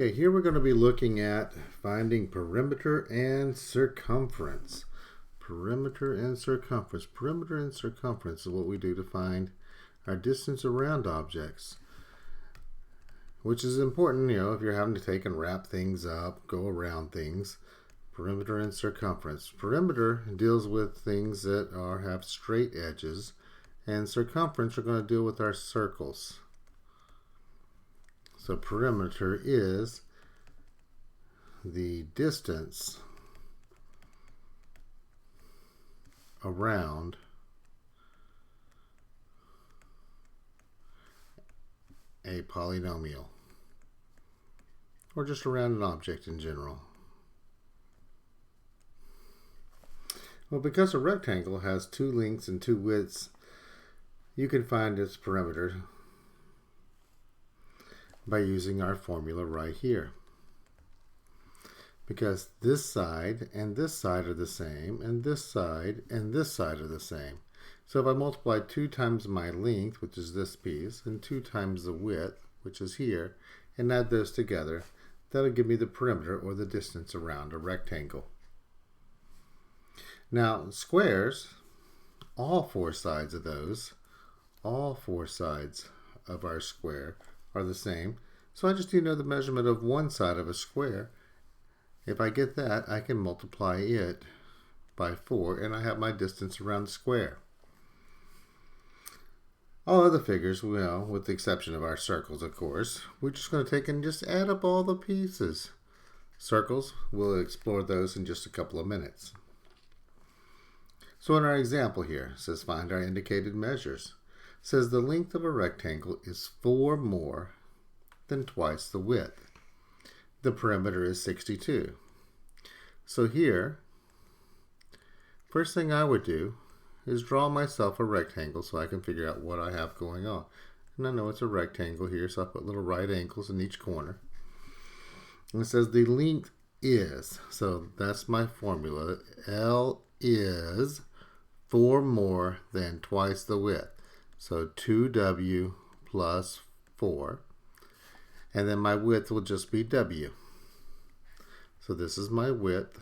Okay, here we're going to be looking at finding perimeter and circumference. Perimeter and circumference. Perimeter and circumference is what we do to find our distance around objects, which is important, if you're having to take and wrap things up, go around things. Perimeter and circumference. Perimeter deals with things that have straight edges, and circumference are going to deal with our circles. So perimeter is the distance around a polynomial, or just around an object in general. Well, because a rectangle has two lengths and two widths, you can find its perimeter by using our formula right here. Because this side and this side are the same, and this side and this side are the same. So if I multiply 2 times my length, which is this piece, and 2 times the width, which is here, and add those together, that'll give me the perimeter, or the distance around a rectangle. Now, squares, all 4 sides of those, all 4 sides of our square are the same. So I just need to know the measurement of one side of a square. If I get that, I can multiply it by 4, and I have my distance around the square. All other figures, well, with the exception of our circles, of course, we're just going to take and just add up all the pieces. Circles, we'll explore those in just a couple of minutes. So in our example here, it says find our indicated measures. It says the length of a rectangle is 4 more than twice the width. The perimeter is 62. So here, first thing I would do is draw myself a rectangle so I can figure out what I have going on. And I know it's a rectangle here, so I put little right angles in each corner. And it says the length is, so that's my formula. L is 4 more than twice the width. So 2w plus 4. And then my width will just be w. So this is my width,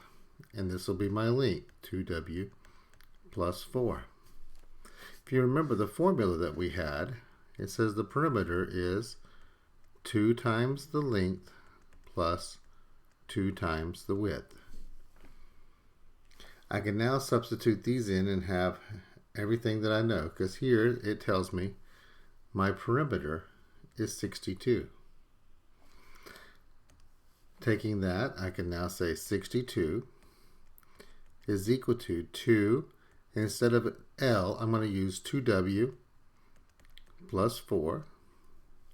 and this will be my length, 2w plus 4. If you remember the formula that we had, it says the perimeter is 2 times the length plus 2 times the width. I can now substitute these in and have everything that I know, because here it tells me my perimeter is 62. Taking that, I can now say 62 is equal to 2. Instead of L, I'm going to use 2w plus 4,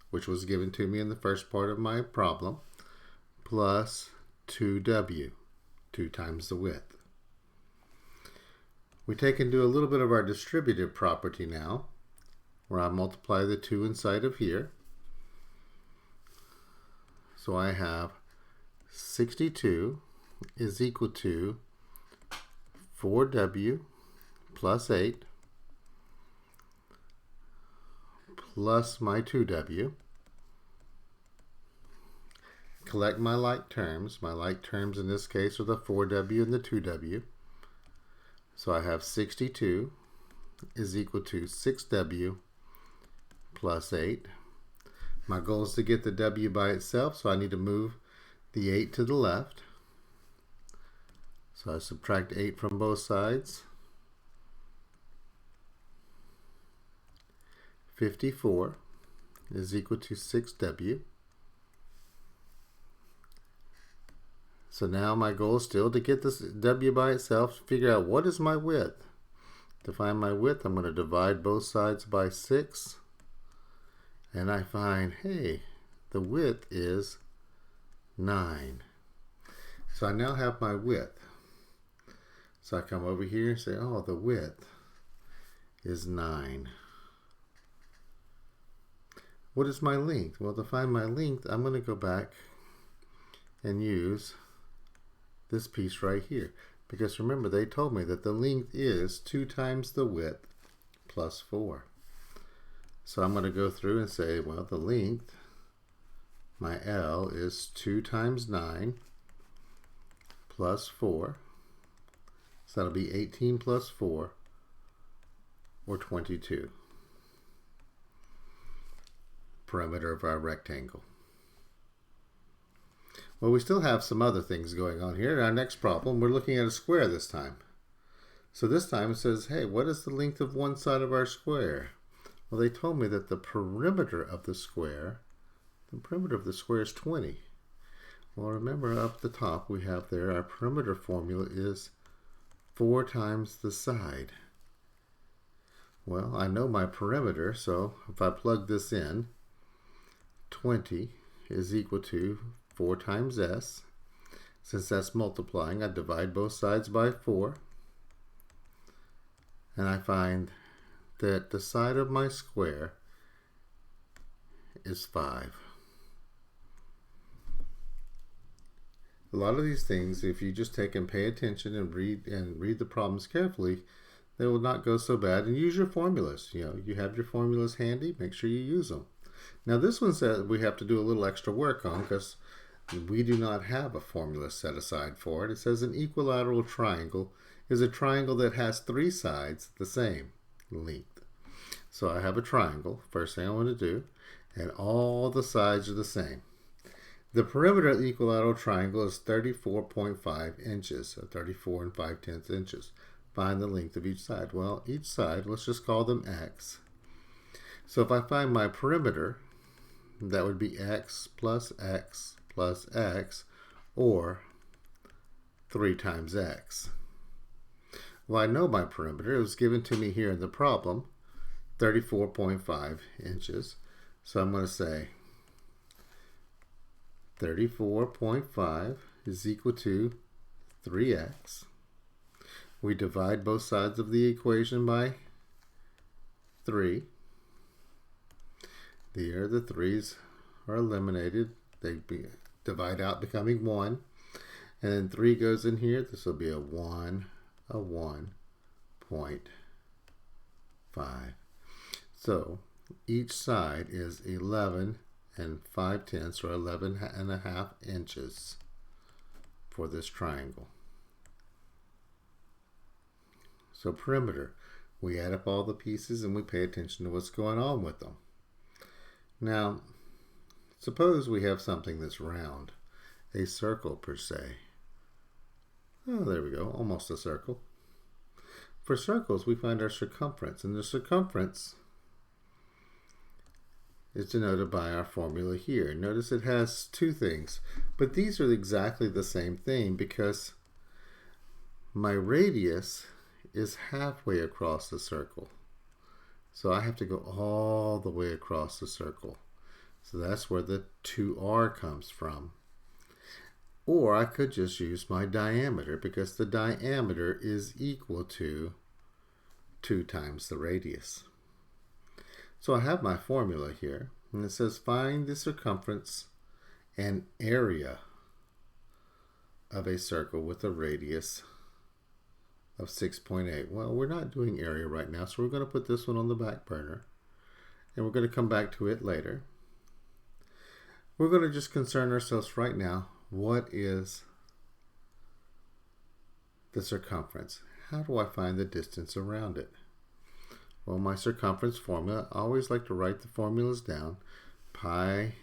which was given to me in the first part of my problem, plus 2w, 2 times the width. We take and do a little bit of our distributive property now, where I multiply the 2 inside of here. So I have 62 is equal to 4w plus 8 plus my 2w. Collect my like terms. My like terms in this case are the 4w and the 2w. So I have 62 is equal to 6w plus 8. My goal is to get the w by itself, so I need to move the 8 to the left. So I subtract 8 from both sides. 54 is equal to 6w. So now my goal is still to get this w by itself, figure out what is my width. To find my width, I'm going to divide both sides by 6. And I find, hey, the width is 9. So I now have my width. So I come over here and say, oh, the width is 9. What is my length? Well, to find my length, I'm going to go back and use this piece right here. Because remember, they told me that the length is 2 times the width plus 4. So I'm going to go through and say, well, the length My L is 2 times 9 plus 4. So that'll be 18 plus 4, or 22. Perimeter of our rectangle. Well, we still have some other things going on here. In our next problem, we're looking at a square this time. So this time it says, hey, what is the length of one side of our square? Well, they told me that the perimeter of the square is 20. Well, remember up the top we have there, our perimeter formula is 4 times the side. Well, I know my perimeter, so if I plug this in, 20 is equal to 4 times s. Since that's multiplying, I divide both sides by 4. And I find that the side of my square is 5. A lot of these things, if you just take and pay attention and read the problems carefully, they will not go so bad. And use your formulas. You have your formulas handy. Make sure you use them. Now this one says we have to do a little extra work on because we do not have a formula set aside for it. It says an equilateral triangle is a triangle that has 3 sides the same length. So I have a triangle, first thing I want to do, and all the sides are the same. The perimeter of the equilateral triangle is 34.5 inches, so 34 5/10 inches. Find the length of each side. Well, each side, let's just call them x. So if I find my perimeter, that would be x plus x plus x, or 3 times x. Well, I know my perimeter. It was given to me here in the problem, 34.5 inches. So I'm going to say 34.5 is equal to 3x. We divide both sides of the equation by 3. There, the 3's are eliminated. They divide out, becoming 1. And then 3 goes in here. This will be a 1.5. So each side is 11 5/10, or 11.5 inches for this triangle. So perimeter, we add up all the pieces and we pay attention to what's going on with them. Now, suppose we have something that's round, a circle per se. Oh, there we go, almost a circle. For circles, we find our circumference, and the circumference is denoted by our formula here. Notice it has 2 things, but these are exactly the same thing because my radius is halfway across the circle. So I have to go all the way across the circle. So that's where the 2r comes from. Or I could just use my diameter because the diameter is equal to 2 times the radius. So I have my formula here, and it says find the circumference and area of a circle with a radius of 6.8. Well, we're not doing area right now, so we're going to put this one on the back burner, and we're going to come back to it later. We're going to just concern ourselves right now, what is the circumference? How do I find the distance around it? Well, my circumference formula, I always like to write the formulas down. Pi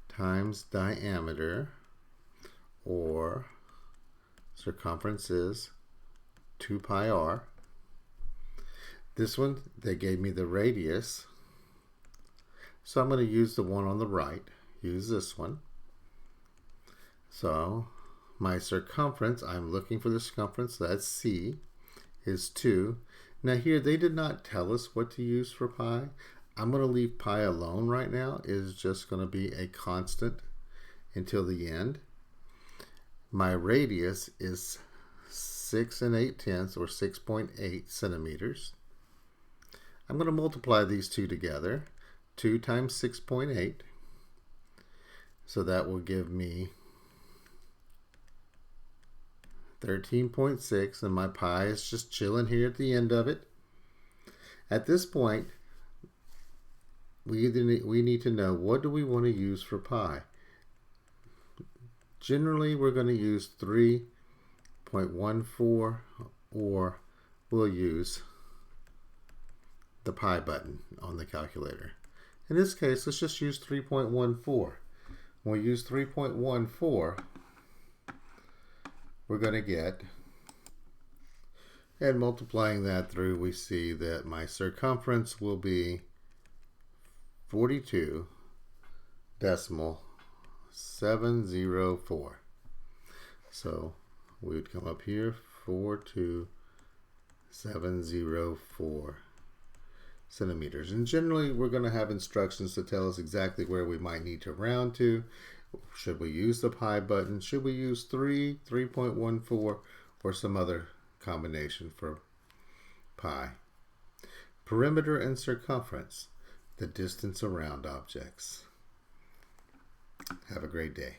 times diameter, or circumference is 2 pi r. This one, they gave me the radius. So I'm going to use the one on the right. Use this one. So my circumference, I'm looking for the circumference, that's c, is 2. Now here, they did not tell us what to use for pi. I'm going to leave pi alone right now. It is just going to be a constant until the end. My radius is 6 8/10, or 6.8 centimeters. I'm going to multiply these two together. 2 times 6.8. So that will give me 13.6, and my pi is just chilling here at the end of it. At this point, we need to know, what do we want to use for pi? Generally, we're going to use 3.14, or we'll use the pi button on the calculator. In this case, let's just use 3.14. When we use 3.14, we're going to get, and multiplying that through, we see that my circumference will be 42.704. So we would come up here, 42704 centimeters. And generally, we're going to have instructions to tell us exactly where we might need to round to. Should we use the pi button? Should we use 3.14, or some other combination for pi? Perimeter and circumference, the distance around objects. Have a great day.